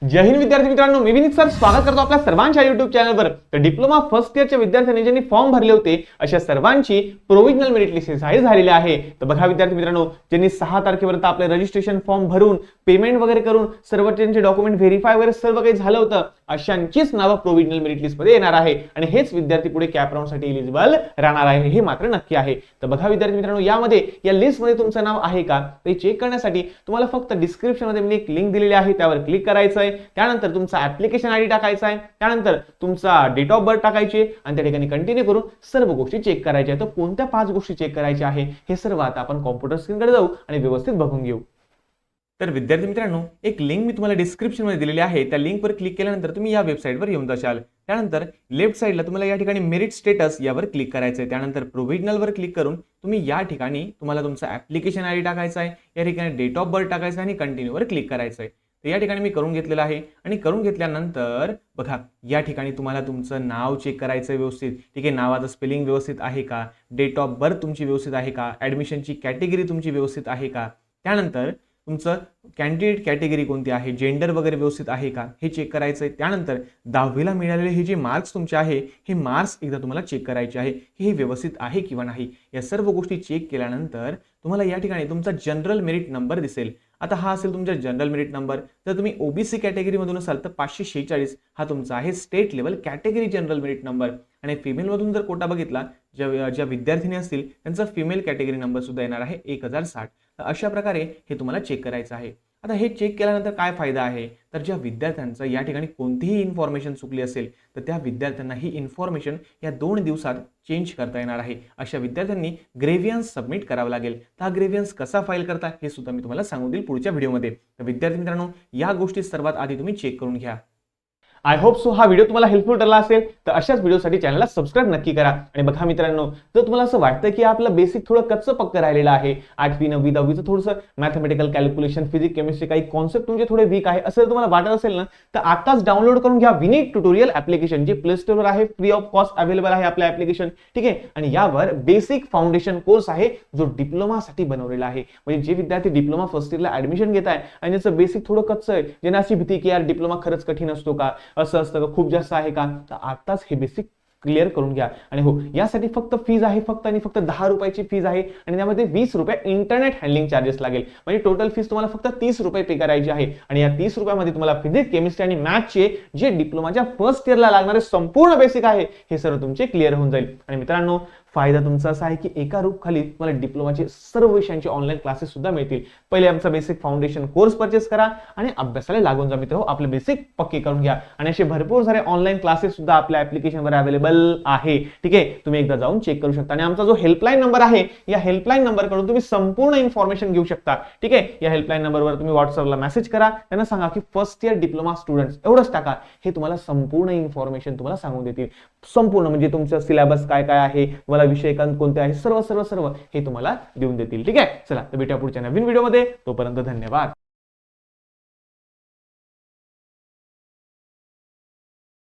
जय हिंद विद्यार्थी मित्रांनो, मी विनीत सर स्वागत करतो आपल्या सर्वांच्या YouTube चॅनलवर। तर डिप्लोमा फर्स्ट इयरच्या विद्यार्थ्यांनी ज्यांनी फॉर्म भरले होते अशा सर्वांची प्रोविजनल मेरिट लिस्ट जाहीर झालेली आहे। तर बघा विद्यार्थी मित्रांनो, ज्यांनी 6 तारखेपर्यंत आपले रजिस्ट्रेशन फॉर्म भरून पेमेंट वगैरे करून सर्व त्यांचे डॉक्युमेंट व्हेरीफाय वगैरे सर्व काही झालं होतं अशांचीच नाव प्रोविजनल मेरिट लिस्ट मध्ये येणार आहे आणि हेच विद्यार्थी पुढे कॅप राउंड साठी एलिजिबल राहणार आहे, हे मात्र नक्की आहे। तर बघा विद्यार्थी मित्रांनो, यामध्ये या लिस्ट मध्ये तुमचं नाव आहे का ते चेक करण्यासाठी तुम्हाला फक्त डिस्क्रिप्शन मध्ये मी एक लिंक दिलेली आहे, त्यावर क्लिक करायचं आहे। त्यानंतर तुमचा ऍप्लिकेशन आयडी टाकायचा आहे, त्यानंतर तुमचा डेट ऑफ बर्थ टाकायची आणि त्या ठिकाणी कंटिन्यू करून सर्व गोष्टी चेक करायच्या। तर कोणत्या 5 गोष्टी चेक करायच्या आहे हे सर्व आता आपण कॉम्प्युटर स्क्रीनकडे जाऊ आणि व्यवस्थित बघून घेऊ। तर विद्यार्थी मित्रांनो, एक लिंक मी तुम्हाला डिस्क्रिप्शन मध्ये दिलेली आहे, त्या लिंकवर क्लिक केल्यानंतर तुम्ही या वेबसाईटवर येऊन जाशाल। त्यानंतर लेफ्ट साइडला तुम्हाला या ठिकाणी मेरिट स्टेटस यावर क्लिक करायचं आहे। त्यानंतर प्रोविजनल वर क्लिक करून तुम्ही या ठिकाणी तुम्हाला तुमचा ऍप्लिकेशन आयडी टाकायचा आहे, या ठिकाणी डेट ऑफ बर्थ टाकायचा आहे आणि कंटिन्यू वर क्लिक करायचं आहे। तर या ठिकाणी मी करून घेतलेलं आहे आणि करून घेतल्यानंतर बघा या ठिकाणी तुम्हाला तुमचं नाव चेक करायचं व्यवस्थित, ठीक आहे, नावाचं स्पेलिंग व्यवस्थित आहे का, डेट ऑफ बर्थ तुमची व्यवस्थित आहे का, ऍडमिशनची कॅटेगरी तुमची व्यवस्थित आहे का, त्यानंतर तुमचं कॅन्डिडेट कॅटेगरी कोणती आहे, जेंडर वगैरे व्यवस्थित आहे का हे चेक करायचं आहे। त्यानंतर 10वीला मिळालेले हे जे मार्क्स तुमचे आहे हे मार्क्स एकदा तुम्हाला चेक करायचे आहे की हे व्यवस्थित आहे किंवा नाही। या सर्व गोष्टी चेक केल्यानंतर तुम्हाला या ठिकाणी तुमचा जनरल मेरिट नंबर दिसेल। आता हा असेल तुमचा जनरल मेरिट नंबर। जर तुम्ही ओबीसी कॅटेगरी मधून असाल तर 546 हा तुमचा आहे state level category general merit number. आणि फिमेल मधून जर कोटा बघितला, ज्या विद्यार्थिनी असतील त्यांचा फिमेल कॅटेगरी नंबर सुद्धा येणार आहे 1060। अशा प्रकारे हे तुम्हाला चेक करायचं आहे। आता हे चेक केल्यानंतर काय फायदा आहे, तर ज्या विद्यार्थ्यांचं या ठिकाणी कोणतीही इन्फॉर्मेशन चुकली असेल तर त्या विद्यार्थ्यांना ही इन्फॉर्मेशन या 2 दिवसात चेंज करता येणार आहे। अशा विद्यार्थ्यांनी ग्रेव्हियन्स सबमिट करावा लागेल। तर हा ग्रेव्हियन्स कसा फाईल करता हे सुद्धा मी तुम्हाला सांगू देईल पुढच्या व्हिडिओमध्ये। तर विद्यार्थी मित्रांनो, या गोष्टी सर्वात आधी तुम्ही चेक करून घ्या। आय होप सो हा व्हिडिओ तुम्हाला हेल्पफुल ठरला असेल। तर अशाच व्हिडिओसाठी चॅनलला सबस्क्राइब नक्की करा। आणि बघा मित्रांनो, जर तुम्हाला असं वाटतं की आपलं बेसिक थोडं कच्चं पक्क राहिलेलं आहे, 8वी 9वी 10वीचं थोडंसं मॅथमॅटिकल कॅल्क्युलेशन, फिजिक्स, केमिस्ट्री काही कॉन्सेप्ट तुमचे थोडे वीक आहे असं तुम्हाला वाटत असेल ना, तर आताच डाउनलोड करून घ्या विनीत ट्युटोरियल ऍप्लिकेशन, जे प्ले स्टोरवर आहे, फ्री ऑफ कॉस्ट अवेलेबल आहे आपलं ऍप्लिकेशन, ठीक आहे। आणि यावर बेसिक फाउंडेशन कोर्स आहे जो डिप्लोमासाठी बनवलेला आहे। म्हणजे जे विद्यार्थी डिप्लोमा फर्स्ट इयरला ऍडमिशन घेत आहे आणि त्याचं बेसिक थोडं कच्चं आहे, ज्यांना अशी भीती की यार डिप्लोमा खरंच कठीण असतो का, असं असतं का, खूप जास्त आहे का, तर आताच हे बेसिक क्लिअर करून घ्या। आणि हो, यासाठी फक्त फीज आहे फक्त आणि फक्त 10 रुपयाची फीज आहे आणि त्यामध्ये 20 रुपये इंटरनेट हँडलिंग चार्जेस लागेल। म्हणजे टोटल फीज तुम्हाला फक्त 30 रुपये पे करायची आहे। आणि या 30 रुपयामध्ये तुम्हाला फिजिक्स, केमिस्ट्री आणि मॅथचे जे डिप्लोमाच्या फर्स्ट इयरला लागणारे संपूर्ण बेसिक आहे हे सर्व तुमचे क्लिअर होऊन जाईल। आणि मित्रांनो, फायदा तुमचा असा आहे की एका रूप खाली तुम्हाला डिप्लोमाचे सर्व विषयांचे ऑनलाईन क्लासेस सुद्धा मिळतील। पहिले आमचा बेसिक फाउंडेशन कोर्स परचेस करा आणि अभ्यासाला लागून जा मित्र, आपले बेसिक पक्के करून घ्या। आणि असे भरपूर सारे ऑनलाईन क्लासेस सुद्धा आपल्या ऍप्लिकेशनवर अवेलेबल आहे, ठीक आहे, तुम्ही एकदा जाऊन चेक करू शकता। आणि आमचा जो हेल्पलाईन नंबर आहे, या हेल्पलाईन नंबर कडून तुम्ही संपूर्ण इन्फॉर्मेशन घेऊ शकता, ठीक आहे। या हेल्पलाईन नंबरवर तुम्ही व्हॉट्सअपला मेसेज करा, त्यांना सांगा की फर्स्ट इयर डिप्लोमा स्टुडंट्स एवढंच टाका, हे तुम्हाला संपूर्ण इन्फॉर्मेशन तुम्हाला सांगून देतील। संपूर्ण म्हणजे तुमचा सिलेबस काय काय आहे, तुम्हाला विषय कोणते आहे, सर्व सर्व सर्व हे तुम्हाला देऊन देतील, ठीक आहे। चला तर भेटूया पुढच्या नवीन व्हिडिओमध्ये, तोपर्यंत धन्यवाद।